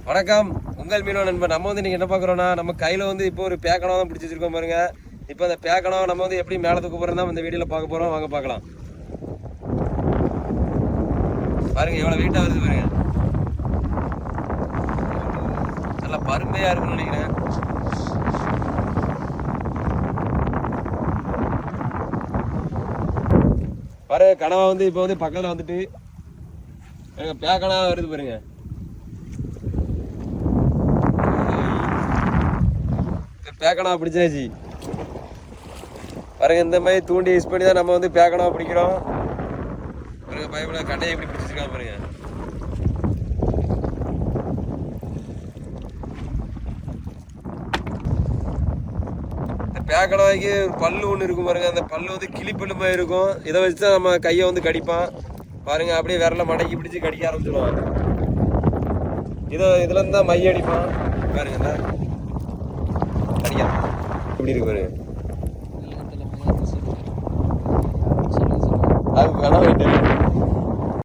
வணக்கம், உங்கள் மீனவ நண்பன். நம்ம வந்து இன்னைக்கு என்ன பார்க்குறோம்னா, நம்ம கையில் வந்து இப்போ ஒரு பேக்கணம் தான் பிடிச்சி வச்சிருக்கோம் பாருங்க. இப்போ அந்த பேக்கணம் நம்ம வந்து எப்படி மேலே தூக்க போகிறோம் தான் இந்த வீடியோவில் பார்க்க போகிறோம். வாங்க பார்க்கலாம். பாருங்க எவ்வளோ வெயிட்டாக வருது பாருங்க. நல்லா பருமையாக இருக்குன்னு நினைக்கிறேன். பாருங்க கனவா வந்து இப்போ வந்து பக்கத்தில் வந்துட்டு பேக்கணா வருது பாருங்க. பேக்கணா பிடிச்சாச்சு பாருங்க. இந்த மாதிரி தூண்டி யூஸ் பண்ணி தான் நம்ம வந்து பேக்கணா பிடிக்கிறோம் பாருங்க. பயப்பட கட்டையை எப்படி பிடிச்சிருக்கான் பாருங்க. இந்த பேக்கணாய்க்கு பல்லு ஒன்று இருக்கும் பாருங்க. அந்த பல்லு வந்து கிளிப்பல்லு மாதிரி இருக்கும். இதை வச்சு தான் நம்ம கையை வந்து கடிப்பான் பாருங்க. அப்படியே விரல மடக்கி பிடிச்சி கடிக்க ஆரம்பிச்சிடுவான். இதுல இருந்து தான் மைய அடிப்பான் பாருங்க. கடிக்க இப்படி இருக்கு பாருங்க.